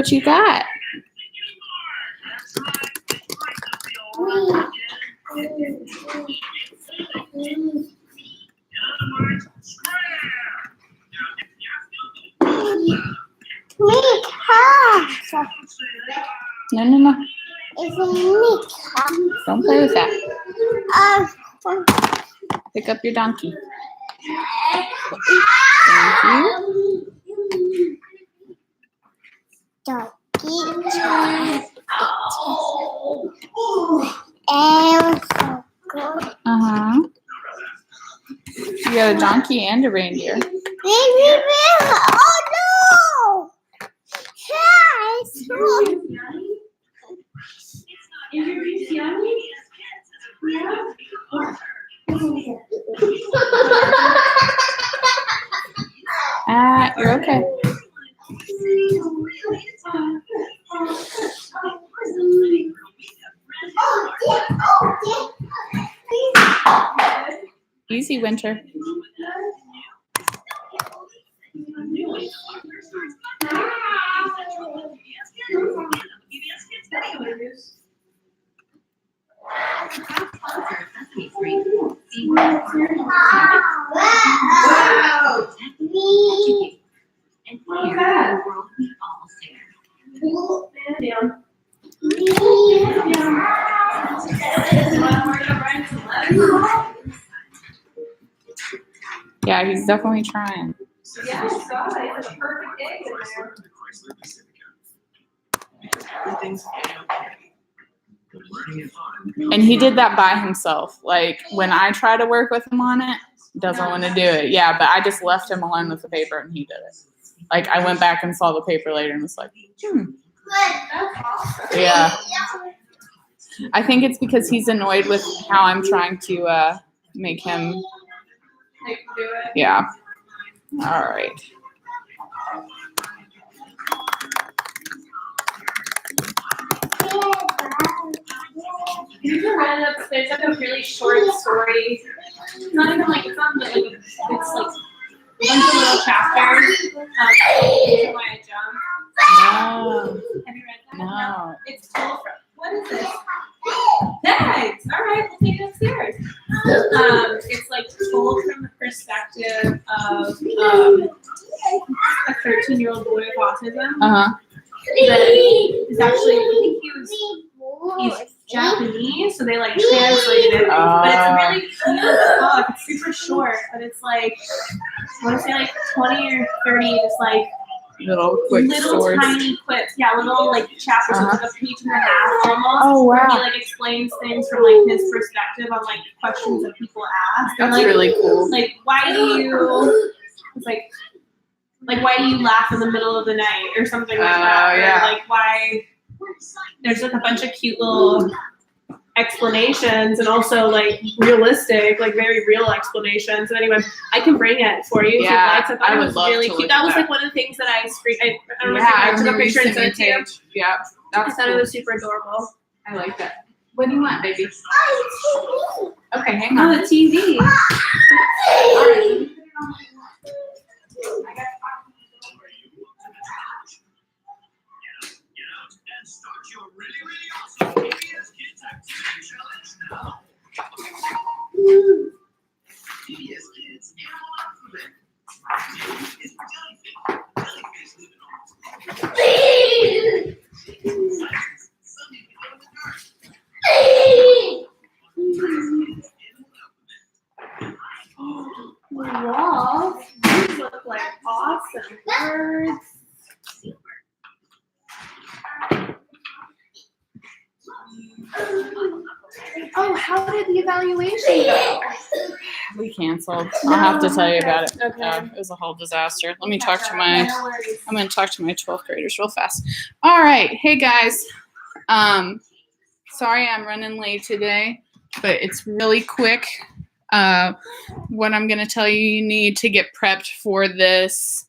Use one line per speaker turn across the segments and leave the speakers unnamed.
what you got. No. Don't play with that. Pick up your donkey. Thank you. Uh-huh. You got a donkey and a reindeer.
Oh no!
You're okay. Easy, Winter. Yeah, he's definitely trying.
Yeah, I saw it. It was a perfect egg in there.
And he did that by himself. Like, when I try to work with him on it, he doesn't want to do it. Yeah, but I just left him alone with the paper and he did it. Like, I went back and saw the paper later and was like, Yeah. I think it's because he's annoyed with how I'm trying to make him.
Do it.
Yeah. All right.
You can read it upstairs. It's like a really short story. It's not even like it's not like it's like a bunch of little chapters. Reason Why I Jump.
No.
Have you read that?
No.
It's told from what is this? Thanks. All right, we'll take it upstairs. It's like told from the perspective of a 13-year-old boy with autism.
Uh-huh.
That is actually, I think he's Japanese, so they like translated it. But it's a really cute book. It's super short, but it's like I want to say like 20 or 30, just like
Little quick
little
stories.
tiny quips. Yeah, little like chapters, like a page and a half almost.
Oh, wow.
Where he like explains things from like his perspective on like questions that people ask.
That's
like,
really cool.
Like why do you? It's like why do you laugh in the middle of the night or something like that? Or,
Yeah.
like why? There's like a bunch of cute little explanations and also like realistic, like very real explanations. And anyway, I can bring it for you.
Yeah,
if you'd like. So I thought
I
it
would
was
love
really
to
cute.
look
That
at
was
that.
like one of the things that I don't know
Yeah,
if I took a
remember
picture and
you
sent it to you.
page. Yeah,
I
that's
thought
cool.
it was super adorable.
I like that. What do you want, baby? Okay, hang
Oh,
on.
the TV. Wow, these look like awesome birds. Oh, how did the evaluation go?
We canceled. I'll have to tell you about it.
Okay.
It was a whole disaster. Let me talk to my.
No worries.
I'm going to talk to my 12th graders real fast. All right. Hey, guys. Sorry I'm running late today, but it's really quick. What I'm going to tell you, you need to get prepped for this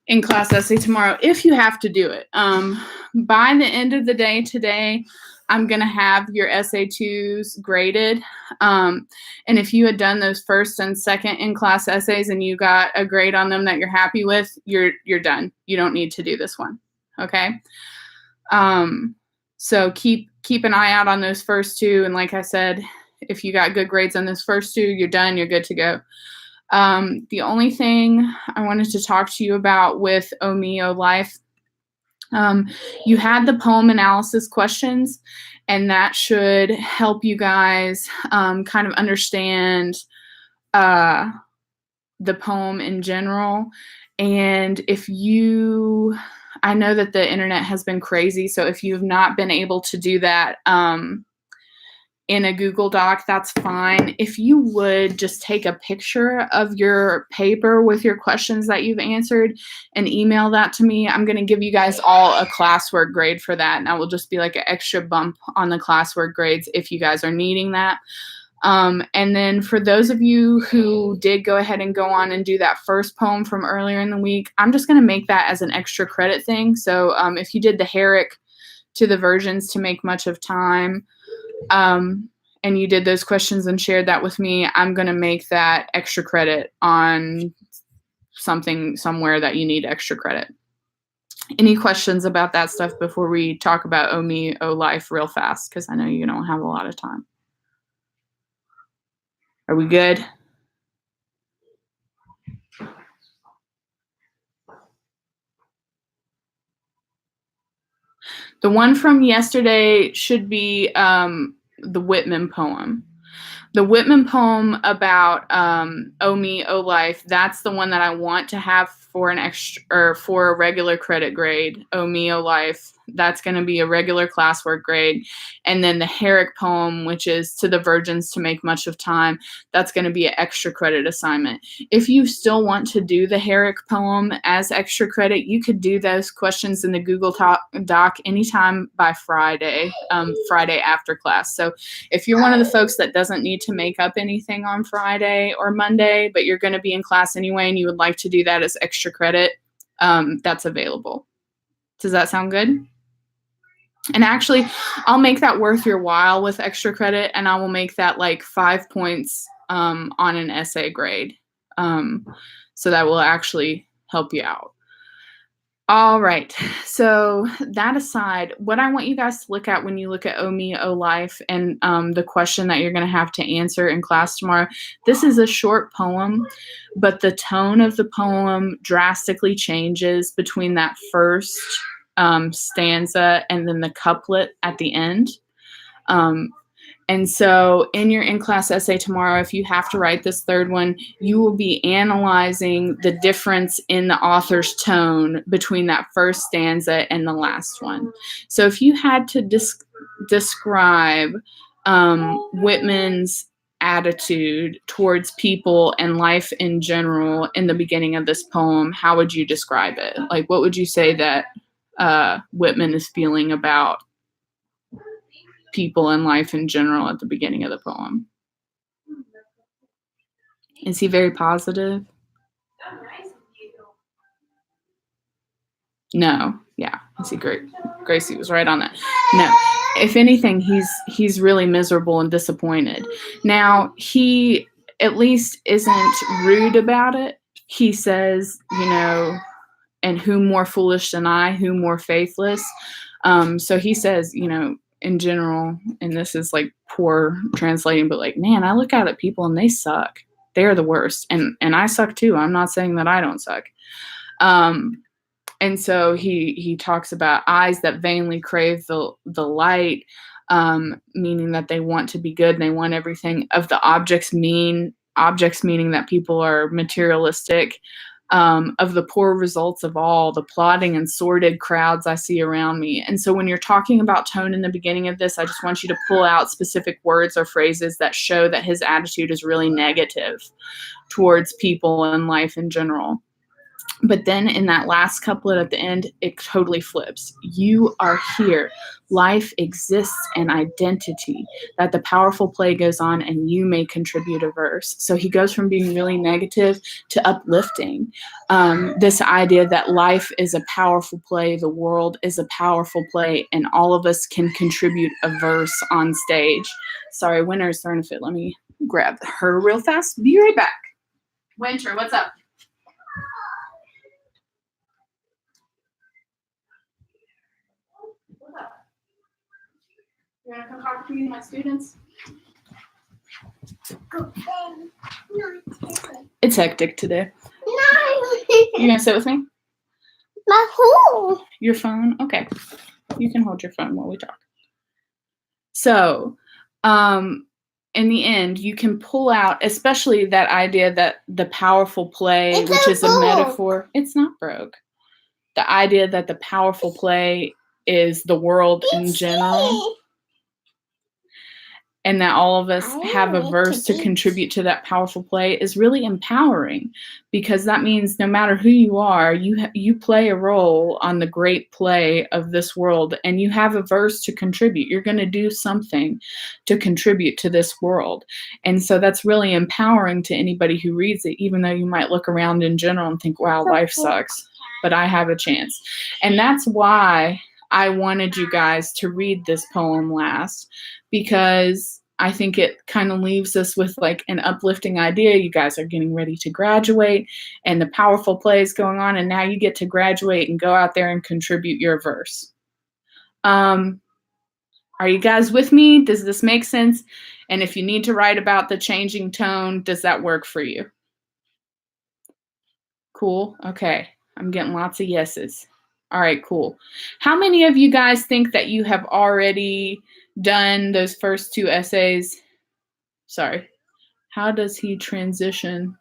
in-class essay tomorrow if you have to do it. By the end of the day today, I'm going to have your SA2s graded. And if you had done those first and second in-class essays and you got a grade on them that you're happy with, you're done. You don't need to do this one. Okay. So keep an eye out on those first two. And like I said, if you got good grades on those first two, you're done. You're good to go. The only thing I wanted to talk to you about with Oh Me, Oh Life, you had the poem analysis questions, and that should help you guys kind of understand the poem in general. And I know that the internet has been crazy, so if you've not been able to do that in a Google Doc, that's fine. If you would just take a picture of your paper with your questions that you've answered and email that to me, I'm going to give you guys all a classwork grade for that, and that will just be like an extra bump on the classwork grades if you guys are needing that. And then for those of you who did go ahead and go on and do that first poem from earlier in the week, I'm just going to make that as an extra credit thing. So if you did the Herrick to the versions to make much of time, and you did those questions and shared that with me, I'm going to make that extra credit on something somewhere that you need extra credit. Any questions about that stuff before we talk about Oh Me, Oh Life real fast? Because I know you don't have a lot of time. Are we good? The one from yesterday should be the Whitman poem. The Whitman poem about Oh Me, Oh Life, that's the one that I want to have for an extra or for a regular credit grade. Oh Me, Oh Life, that's going to be a regular classwork grade. And then the Herrick poem, which is To the Virgins to Make Much of Time, that's going to be an extra credit assignment. If you still want to do the Herrick poem as extra credit, you could do those questions in the Google Doc anytime by Friday, Friday after class. So if you're one of the folks that doesn't need to make up anything on Friday or Monday, but you're going to be in class anyway and you would like to do that as extra credit, that's available. Does that sound good? And actually, I'll make that worth your while with extra credit, and I will make that like 5 points on an essay grade. So that will actually help you out. All right, so that aside, what I want you guys to look at when you look at Oh Me, Oh Life and the question that you're going to have to answer in class tomorrow, this is a short poem, but the tone of the poem drastically changes between that first stanza and then the couplet at the end. And so in your in-class essay tomorrow, if you have to write this third one, you will be analyzing the difference in the author's tone between that first stanza and the last one. So if you had to describe Whitman's attitude towards people and life in general in the beginning of this poem, how would you describe it? Like, what would you say that Whitman is feeling about people and life in general at the beginning of the poem? Is he very positive? No. Yeah. Is he great? Gracie was right on that. No. If anything, he's really miserable and disappointed. Now, he at least isn't rude about it. He says, and who more foolish than I, who more faithless. So he says, in general, and this is like poor translating, but like, man, I look out at people and they suck. They're the worst. And I suck too. I'm not saying that I don't suck. And so he talks about eyes that vainly crave the light, meaning that they want to be good and they want everything. Of the objects meaning that people are materialistic. Of the poor results of all, the plodding and sordid crowds I see around me. And so when you're talking about tone in the beginning of this, I just want you to pull out specific words or phrases that show that his attitude is really negative towards people and life in general. But then in that last couplet at the end, it totally flips. You are here. Life exists an identity that the powerful play goes on and you may contribute a verse. So he goes from being really negative to uplifting. This idea that life is a powerful play, the world is a powerful play, and all of us can contribute a verse on stage. Sorry, Winter's throwing a fit. Let me grab her real fast. Be right back. Winter, what's up? You want to come talk to me, my students? It's hectic today. You gonna sit with me?
My phone.
Your phone? Okay. You can hold your phone while we talk. So, in the end, you can pull out, especially that idea that the powerful play,
It's
which
a
is a
book.
metaphor. It's not broke. The idea that the powerful play is the world in general, and that all of us have a verse to contribute to that powerful play is really empowering, because that means no matter who you are, you play a role on the great play of this world, and you have a verse to contribute. You're going to do something to contribute to this world. And so that's really empowering to anybody who reads it, even though you might look around in general and think, wow, life sucks, but I have a chance. And that's why I wanted you guys to read this poem last, because I think it kind of leaves us with like an uplifting idea. You guys are getting ready to graduate and the powerful play is going on, and now you get to graduate and go out there and contribute your verse. Are you guys with me? Does this make sense? And if you need to write about the changing tone, does that work for you? Cool. Okay. I'm getting lots of yeses. All right, cool. How many of you guys think that you have already done those first two essays? Sorry. How does he transition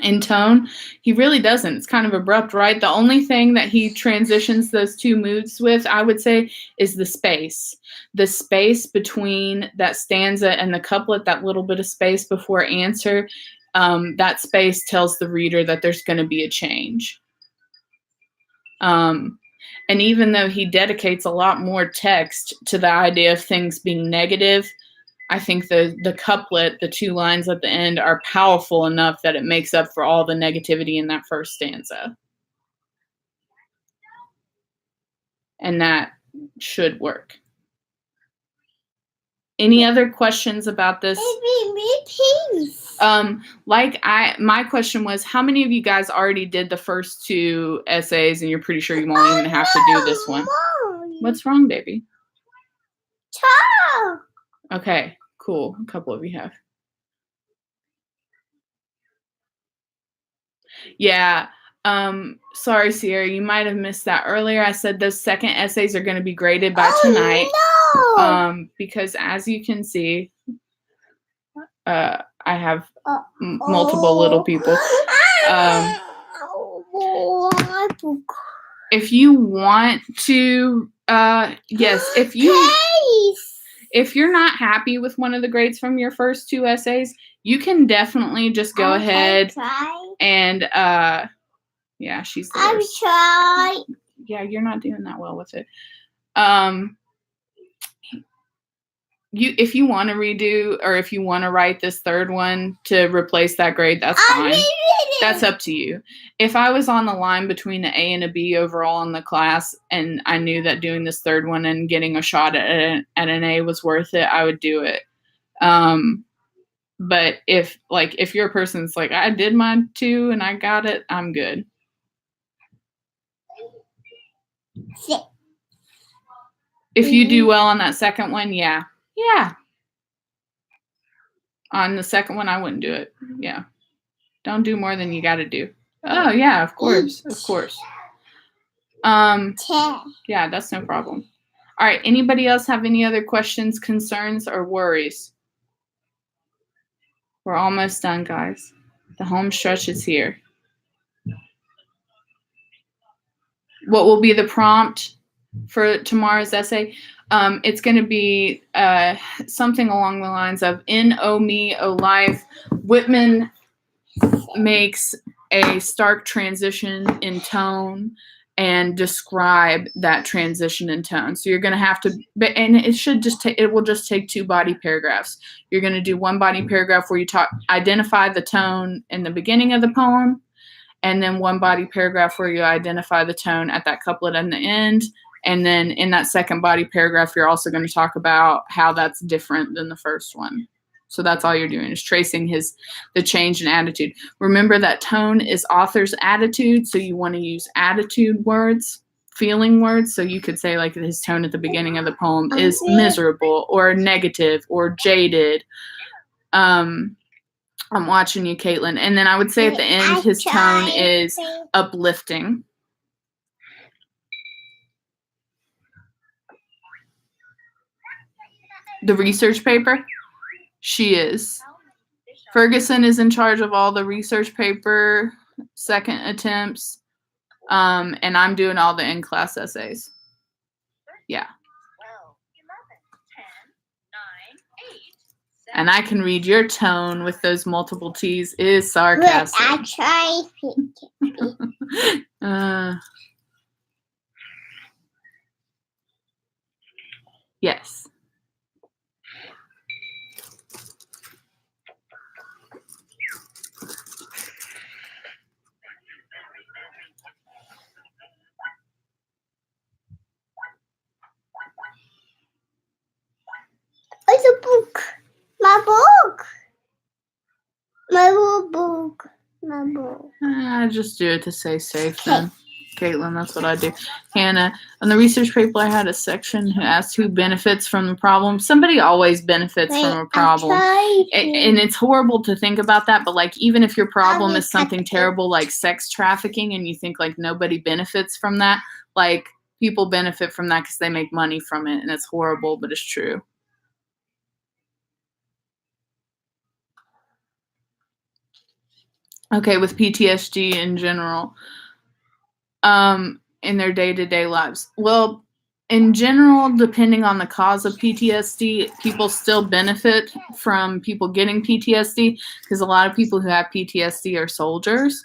in tone? He really doesn't. It's kind of abrupt, right? The only thing that he transitions those two moods with, I would say, is the space. The space between that stanza and the couplet, that little bit of space before answer, that space tells the reader that there's going to be a change. And even though he dedicates a lot more text to the idea of things being negative, I think the couplet, the two lines at the end, are powerful enough that it makes up for all the negativity in that first stanza. And that should work. Any other questions about this? My question was, how many of you guys already did the first two essays and you're pretty sure you won't even have to do this one? What's wrong, baby? Okay, cool. A couple of you have. Yeah. Sorry, Sierra, you might have missed that earlier. I said those second essays are going to be graded by tonight. No! Because as you can see, I have multiple little people. If you want to, yes, if you're not happy with one of the grades from your first two essays, you can definitely just go ahead and, yeah, she's the worst. Yeah, you're not doing that well with it. If you want to redo, or if you want to write this third one to replace that grade, that's fine. That's up to you. If I was on the line between an A and a B overall in the class, and I knew that doing this third one and getting a shot at an A was worth it, I would do it. But if you're a person that's like, I did mine too and I got it, I'm good. If you do well on that second one, yeah. On the second one, I wouldn't do it. Yeah. Don't do more than you got to do. Oh, yeah, of course. Yeah, that's no problem. All right. Anybody else have any other questions, concerns, or worries? We're almost done, guys. The home stretch is here. What will be the prompt for tomorrow's essay? It's going to be something along the lines of, in O Me, O Life, Whitman makes a stark transition in tone and describe that transition in tone. So you're going to have to, and it will just take two body paragraphs. You're going to do one body paragraph where you identify the tone in the beginning of the poem, and then one body paragraph where you identify the tone at that couplet in the end. And then in that second body paragraph, you're also going to talk about how that's different than the first one. So that's all you're doing, is tracing the change in attitude. Remember that tone is author's attitude, so you want to use attitude words feeling words. So you could say like his tone at the beginning of the poem is miserable or negative or jaded. I'm watching you, Caitlin. And then I would say at the end, his tone is uplifting. The research paper? She is. Ferguson is in charge of all the research paper, second attempts, and I'm doing all the in-class essays. Yeah. And I can read your tone with those multiple T's is sarcastic.
I try.
Yes.
It's a book. My book. My little book. My book.
I just do it to stay safe then. Caitlin, that's what I do. Hannah, on the research paper, I had a section who asked who benefits from the problem. Somebody always benefits from a problem. And it's horrible to think about that, but like even if your problem is something terrible like sex trafficking and you think like nobody benefits from that, like people benefit from that because they make money from it, and it's horrible, but it's true. Okay, with PTSD in general, in their day-to-day lives. Well, in general, depending on the cause of PTSD, people still benefit from people getting PTSD because a lot of people who have PTSD are soldiers.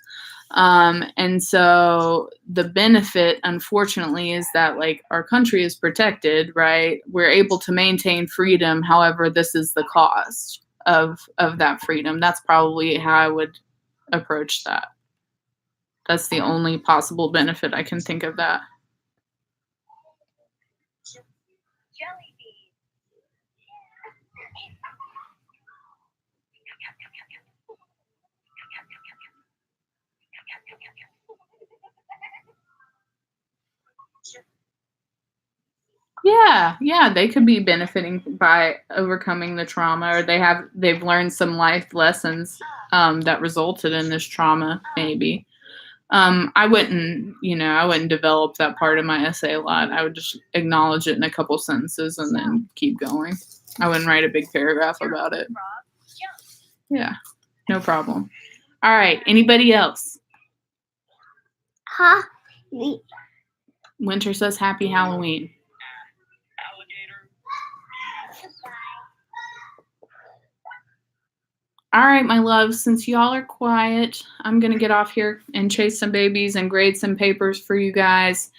And so the benefit, unfortunately, is that like our country is protected, right? We're able to maintain freedom. However, this is the cost of that freedom. That's probably how I would approach that. That's the only possible benefit I can think of that. Yeah, they could be benefiting by overcoming the trauma, or they've learned some life lessons that resulted in this trauma, maybe. I wouldn't develop that part of my essay a lot. I would just acknowledge it in a couple sentences and then keep going. I wouldn't write a big paragraph about it. Yeah, no problem. All right, anybody else?
Huh?
Winter says happy Halloween. All right, my loves, since y'all are quiet, I'm going to get off here and chase some babies and grade some papers for you guys,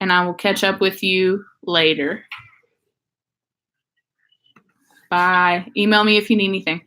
and I will catch up with you later. Bye. Email me if you need anything.